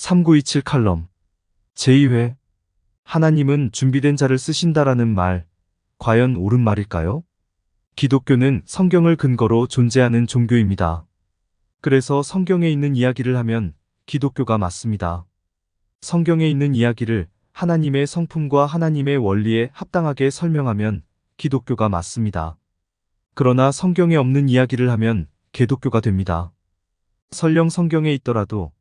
3927 칼럼 제2회 하나님은 준비된 자를 쓰신다라는 말, 과연 옳은 말일까요? 기독교는 성경을 근거로 존재하는 종교입니다. 그래서 성경에 있는 이야기를 하면 기독교가 맞습니다. 성경에 있는 이야기를 하나님의 성품과 하나님의 원리에 합당하게 설명하면 기독교가 맞습니다. 그러나 성경에 없는 이야기를 하면 개독교가 됩니다. 설령 성경에 있더라도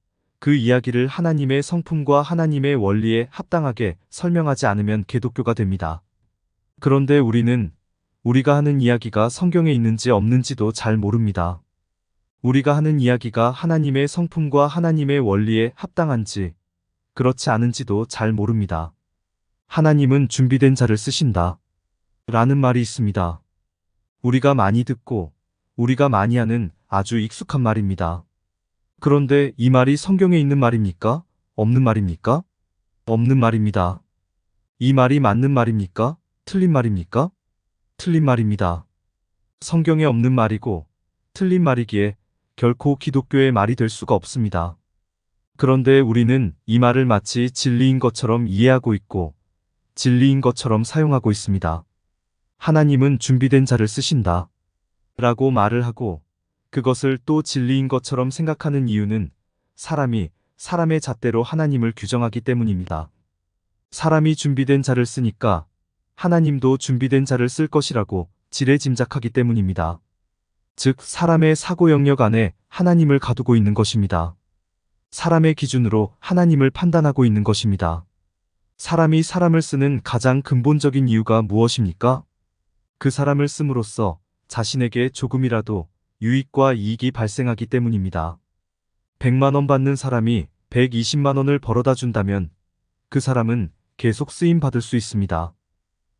그 이야기를 하나님의 성품과 하나님의 원리에 합당하게 설명하지 않으면 개독교가 됩니다. 그런데 우리가 하는 이야기가 성경에 있는지 없는지도 잘 모릅니다. 우리가 하는 이야기가 하나님의 성품과 하나님의 원리에 합당한지, 그렇지 않은지도 잘 모릅니다. 하나님은 준비된 자를 쓰신다 라는 말이 있습니다. 우리가 많이 듣고 우리가 많이 하는 아주 익숙한 말입니다. 그런데 이 말이 성경에 있는 말입니까? 없는 말입니까? 없는 말입니다. 이 말이 맞는 말입니까? 틀린 말입니까? 틀린 말입니다. 성경에 없는 말이고 틀린 말이기에 결코 기독교의 말이 될 수가 없습니다. 그런데 우리는 이 말을 마치 진리인 것처럼 이해하고 있고 진리인 것처럼 사용하고 있습니다. 하나님은 준비된 자를 쓰신다 라고 말을 하고 그것을 또 진리인 것처럼 생각하는 이유는 사람이 사람의 잣대로 하나님을 규정하기 때문입니다. 사람이 준비된 자를 쓰니까 하나님도 준비된 자를 쓸 것이라고 지레짐작하기 때문입니다. 즉 사람의 사고 영역 안에 하나님을 가두고 있는 것입니다. 사람의 기준으로 하나님을 판단하고 있는 것입니다. 사람이 사람을 쓰는 가장 근본적인 이유가 무엇입니까? 그 사람을 씀으로써 자신에게 조금이라도 유익과 이익이 발생하기 때문입니다. 100만 원 받는 사람이 120만 원을 벌어다 준다면 그 사람은 계속 쓰임 받을 수 있습니다.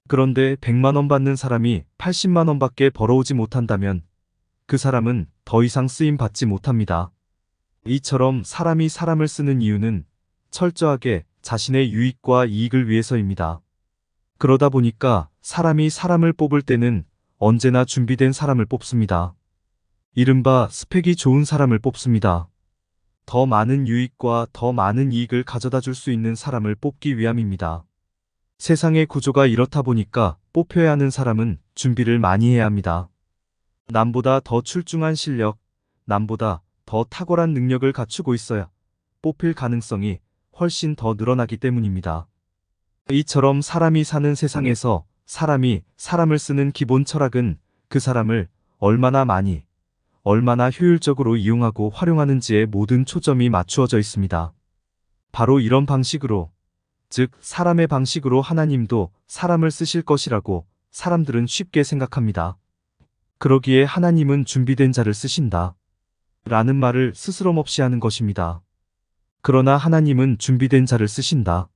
그런데 100만 원 받는 사람이 80만 원밖에 벌어오지 못한다면 그 사람은 더 이상 쓰임 받지 못합니다. 이처럼 사람이 사람을 쓰는 이유는 철저하게 자신의 유익과 이익을 위해서입니다. 그러다 보니까 사람이 사람을 뽑을 때는 언제나 준비된 사람을 뽑습니다. 이른바 스펙이 좋은 사람을 뽑습니다. 더 많은 유익과 더 많은 이익을 가져다 줄 수 있는 사람을 뽑기 위함입니다. 세상의 구조가 이렇다 보니까 뽑혀야 하는 사람은 준비를 많이 해야 합니다. 남보다 더 출중한 실력, 남보다 더 탁월한 능력을 갖추고 있어야 뽑힐 가능성이 훨씬 더 늘어나기 때문입니다. 이처럼 사람이 사는 세상에서 사람이 사람을 쓰는 기본 철학은 그 사람을 얼마나 많이, 얼마나 효율적으로 이용하고 활용하는지에 모든 초점이 맞추어져 있습니다. 바로 이런 방식으로, 즉 사람의 방식으로 하나님도 사람을 쓰실 것이라고 사람들은 쉽게 생각합니다. 그러기에 하나님은 준비된 자를 쓰신다 라는 말을 스스럼없이 하는 것입니다. 그러나 하나님은 준비된 자를 쓰신다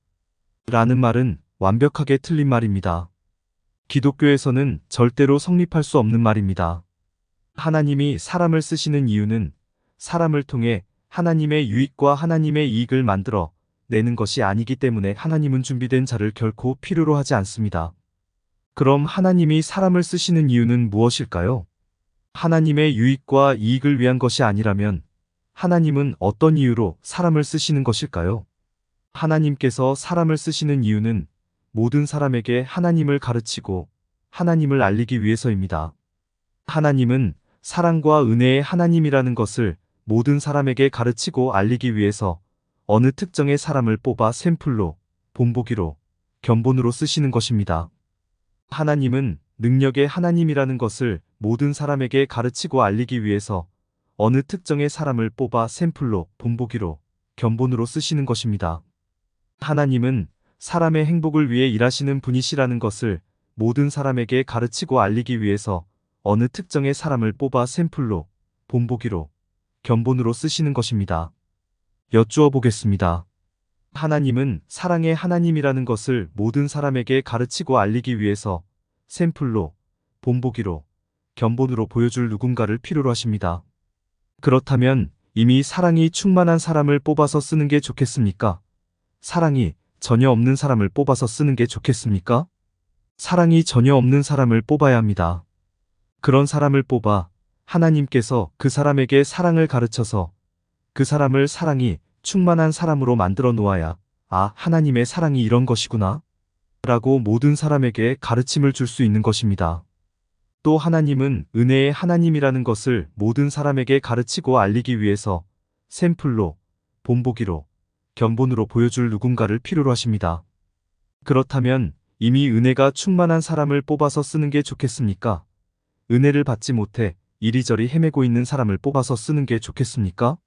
라는 말은 완벽하게 틀린 말입니다. 기독교에서는 절대로 성립할 수 없는 말입니다. 하나님이 사람을 쓰시는 이유는 사람을 통해 하나님의 유익과 하나님의 이익을 만들어 내는 것이 아니기 때문에 하나님은 준비된 자를 결코 필요로 하지 않습니다. 그럼 하나님이 사람을 쓰시는 이유는 무엇일까요? 하나님의 유익과 이익을 위한 것이 아니라면 하나님은 어떤 이유로 사람을 쓰시는 것일까요? 하나님께서 사람을 쓰시는 이유는 모든 사람에게 하나님을 가르치고 하나님을 알리기 위해서입니다. 하나님은 사랑과 은혜의 하나님이라는 것을 모든 사람에게 가르치고 알리기 위해서 어느 특정의 사람을 뽑아 샘플로, 본보기로, 견본으로 쓰시는 것입니다. 하나님은 능력의 하나님이라는 것을 모든 사람에게 가르치고 알리기 위해서 어느 특정의 사람을 뽑아 샘플로, 본보기로, 견본으로 쓰시는 것입니다. 하나님은 사람의 행복을 위해 일하시는 분이시라는 것을 모든 사람에게 가르치고 알리기 위해서 어느 특정의 사람을 뽑아 샘플로, 본보기로, 견본으로 쓰시는 것입니다. 여쭈어 보겠습니다. 하나님은 사랑의 하나님이라는 것을 모든 사람에게 가르치고 알리기 위해서 샘플로, 본보기로, 견본으로 보여줄 누군가를 필요로 하십니다. 그렇다면 이미 사랑이 충만한 사람을 뽑아서 쓰는 게 좋겠습니까? 사랑이 전혀 없는 사람을 뽑아서 쓰는 게 좋겠습니까? 사랑이 전혀 없는 사람을 뽑아야 합니다. 그런 사람을 뽑아 하나님께서 그 사람에게 사랑을 가르쳐서 그 사람을 사랑이 충만한 사람으로 만들어 놓아야, 아, 하나님의 사랑이 이런 것이구나, 라고 모든 사람에게 가르침을 줄 수 있는 것입니다. 또 하나님은 은혜의 하나님이라는 것을 모든 사람에게 가르치고 알리기 위해서 샘플로, 본보기로, 견본으로 보여줄 누군가를 필요로 하십니다. 그렇다면 이미 은혜가 충만한 사람을 뽑아서 쓰는 게 좋겠습니까? 은혜를 받지 못해 이리저리 헤매고 있는 사람을 뽑아서 쓰는 게 좋겠습니까?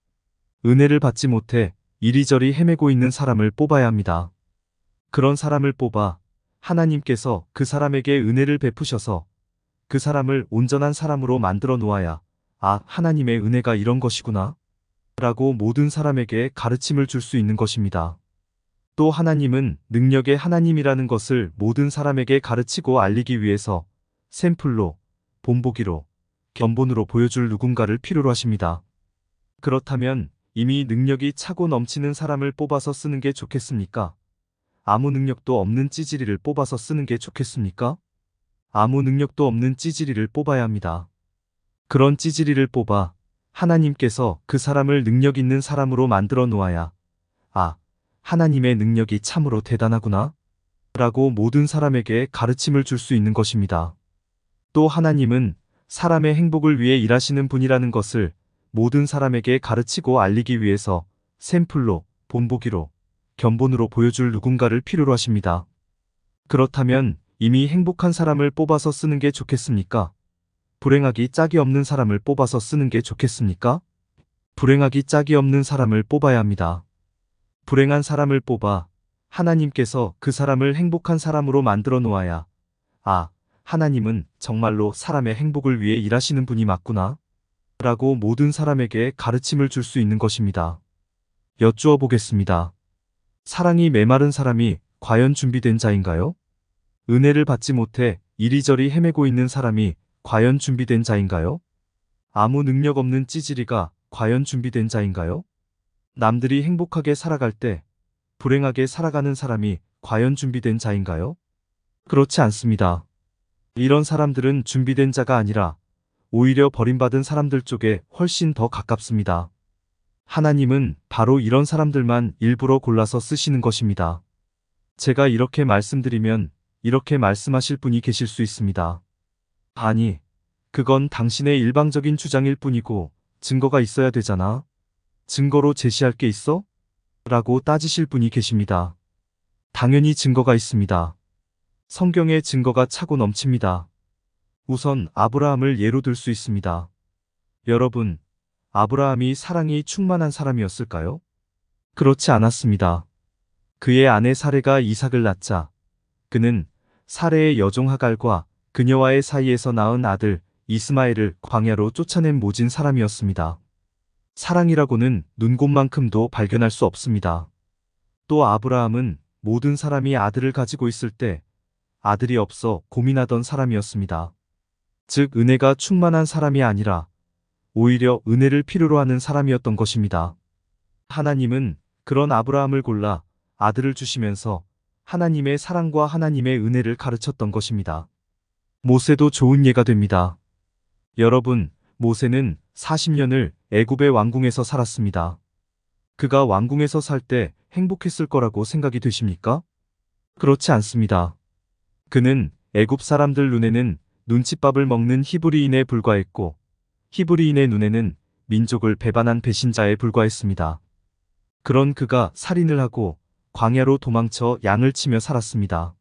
은혜를 받지 못해 이리저리 헤매고 있는 사람을 뽑아야 합니다. 그런 사람을 뽑아 하나님께서 그 사람에게 은혜를 베푸셔서 그 사람을 온전한 사람으로 만들어 놓아야, 아, 하나님의 은혜가 이런 것이구나, 라고 모든 사람에게 가르침을 줄 수 있는 것입니다. 또 하나님은 능력의 하나님이라는 것을 모든 사람에게 가르치고 알리기 위해서 샘플로, 본보기로, 견본으로 보여줄 누군가를 필요로 하십니다. 그렇다면 이미 능력이 차고 넘치는 사람을 뽑아서 쓰는 게 좋겠습니까? 아무 능력도 없는 찌질이를 뽑아서 쓰는 게 좋겠습니까? 아무 능력도 없는 찌질이를 뽑아야 합니다. 그런 찌질이를 뽑아 하나님께서 그 사람을 능력 있는 사람으로 만들어 놓아야, 아, 하나님의 능력이 참으로 대단하구나, 라고 모든 사람에게 가르침을 줄 수 있는 것입니다. 또 하나님은 사람의 행복을 위해 일하시는 분이라는 것을 모든 사람에게 가르치고 알리기 위해서 샘플로, 본보기로, 견본으로 보여줄 누군가를 필요로 하십니다. 그렇다면 이미 행복한 사람을 뽑아서 쓰는 게 좋겠습니까? 불행하기 짝이 없는 사람을 뽑아서 쓰는 게 좋겠습니까? 불행하기 짝이 없는 사람을 뽑아야 합니다. 불행한 사람을 뽑아 하나님께서 그 사람을 행복한 사람으로 만들어 놓아야, 아, 하나님은 정말로 사람의 행복을 위해 일하시는 분이 맞구나, 라고 모든 사람에게 가르침을 줄 수 있는 것입니다. 여쭈어 보겠습니다. 사랑이 메마른 사람이 과연 준비된 자인가요? 은혜를 받지 못해 이리저리 헤매고 있는 사람이 과연 준비된 자인가요? 아무 능력 없는 찌질이가 과연 준비된 자인가요? 남들이 행복하게 살아갈 때 불행하게 살아가는 사람이 과연 준비된 자인가요? 그렇지 않습니다. 이런 사람들은 준비된 자가 아니라 오히려 버림받은 사람들 쪽에 훨씬 더 가깝습니다. 하나님은 바로 이런 사람들만 일부러 골라서 쓰시는 것입니다. 제가 이렇게 말씀드리면 이렇게 말씀하실 분이 계실 수 있습니다. 아니, 그건 당신의 일방적인 주장일 뿐이고 증거가 있어야 되잖아. 증거로 제시할 게 있어? 라고 따지실 분이 계십니다. 당연히 증거가 있습니다. 성경에 증거가 차고 넘칩니다. 우선 아브라함을 예로 들 수 있습니다. 여러분, 아브라함이 사랑이 충만한 사람이었을까요? 그렇지 않았습니다. 그의 아내 사레가 이삭을 낳자 그는 사레의 여종 하갈과 그녀와의 사이에서 낳은 아들 이스마엘을 광야로 쫓아낸 모진 사람이었습니다. 사랑이라고는 눈곱만큼도 발견할 수 없습니다. 또 아브라함은 모든 사람이 아들을 가지고 있을 때 아들이 없어 고민하던 사람이었습니다. 즉 은혜가 충만한 사람이 아니라 오히려 은혜를 필요로 하는 사람이었던 것입니다. 하나님은 그런 아브라함을 골라 아들을 주시면서 하나님의 사랑과 하나님의 은혜를 가르쳤던 것입니다. 모세도 좋은 예가 됩니다. 여러분, 모세는 40년을 애굽의 왕궁에서 살았습니다. 그가 왕궁에서 살 때 행복했을 거라고 생각이 되십니까? 그렇지 않습니다. 그는 애굽 사람들 눈에는 눈칫밥을 먹는 히브리인에 불과했고 히브리인의 눈에는 민족을 배반한 배신자에 불과했습니다. 그런 그가 살인을 하고 광야로 도망쳐 양을 치며 살았습니다.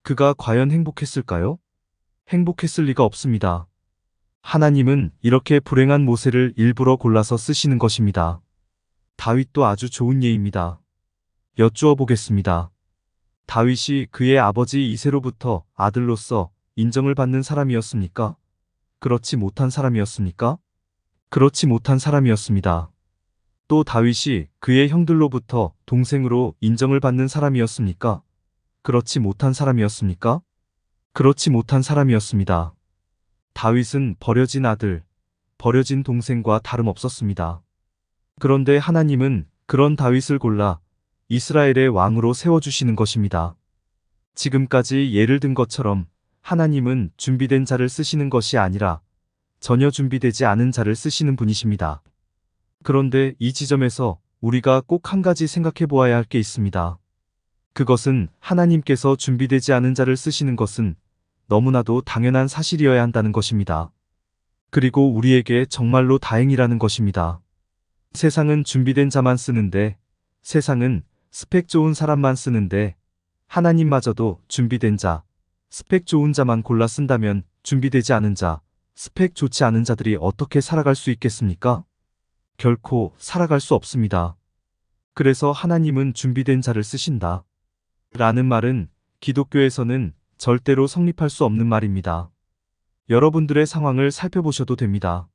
그가 과연 행복했을까요? 행복했을 리가 없습니다. 하나님은 이렇게 불행한 모세를 일부러 골라서 쓰시는 것입니다. 다윗도 아주 좋은 예입니다. 여쭈어 보겠습니다. 다윗이 그의 아버지 이새로부터 아들로서 인정을 받는 사람이었습니까? 그렇지 못한 사람이었습니까? 그렇지 못한 사람이었습니다. 또 다윗이 그의 형들로부터 동생으로 인정을 받는 사람이었습니까? 그렇지 못한 사람이었습니까? 그렇지 못한 사람이었습니다. 다윗은 버려진 아들, 버려진 동생과 다름없었습니다. 그런데 하나님은 그런 다윗을 골라 이스라엘의 왕으로 세워주시는 것입니다. 지금까지 예를 든 것처럼 하나님은 준비된 자를 쓰시는 것이 아니라 전혀 준비되지 않은 자를 쓰시는 분이십니다. 그런데 이 지점에서 우리가 꼭 한 가지 생각해 보아야 할 게 있습니다. 그것은 하나님께서 준비되지 않은 자를 쓰시는 것은 너무나도 당연한 사실이어야 한다는 것입니다. 그리고 우리에게 정말로 다행이라는 것입니다. 세상은 준비된 자만 쓰는데, 세상은 스펙 좋은 사람만 쓰는데, 하나님마저도 준비된 자, 스펙 좋은 자만 골라 쓴다면 준비되지 않은 자, 스펙 좋지 않은 자들이 어떻게 살아갈 수 있겠습니까? 결코 살아갈 수 없습니다. 그래서 하나님은 준비된 자를 쓰신다. 라는 말은 기독교에서는 절대로 성립할 수 없는 말입니다. 여러분들의 상황을 살펴보셔도 됩니다.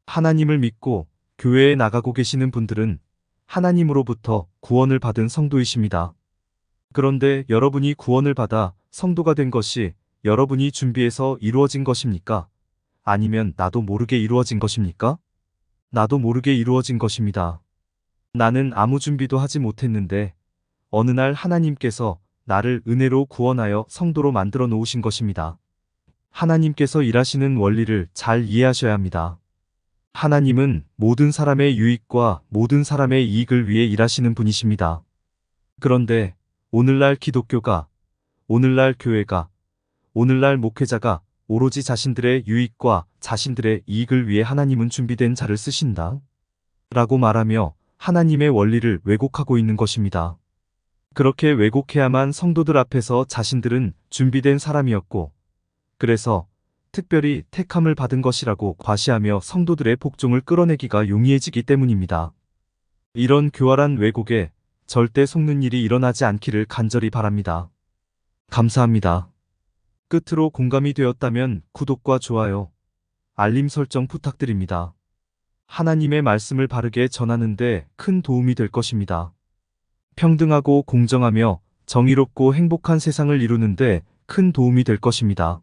하나님을 믿고 교회에 나가고 계시는 분들은 하나님으로부터 구원을 받은 성도이십니다. 그런데 여러분이 구원을 받아 성도가 된 것이 여러분이 준비해서 이루어진 것입니까? 아니면 나도 모르게 이루어진 것입니까? 나도 모르게 이루어진 것입니다. 나는 아무 준비도 하지 못했는데 어느 날 하나님께서 나를 은혜로 구원하여 성도로 만들어 놓으신 것입니다. 하나님께서 일하시는 원리를 잘 이해하셔야 합니다. 하나님은 모든 사람의 유익과 모든 사람의 이익을 위해 일하시는 분이십니다. 그런데 오늘날 기독교가, 오늘날 교회가, 오늘날 목회자가 오로지 자신들의 유익과 자신들의 이익을 위해 하나님은 준비된 자를 쓰신다 라고 말하며 하나님의 원리를 왜곡하고 있는 것입니다. 그렇게 왜곡해야만 성도들 앞에서 자신들은 준비된 사람이었고, 그래서 특별히 택함을 받은 것이라고 과시하며 성도들의 복종을 끌어내기가 용이해지기 때문입니다. 이런 교활한 왜곡에 절대 속는 일이 일어나지 않기를 간절히 바랍니다. 감사합니다. 끝으로 공감이 되었다면 구독과 좋아요, 알림 설정 부탁드립니다. 하나님의 말씀을 바르게 전하는 데 큰 도움이 될 것입니다. 평등하고 공정하며 정의롭고 행복한 세상을 이루는 데 큰 도움이 될 것입니다.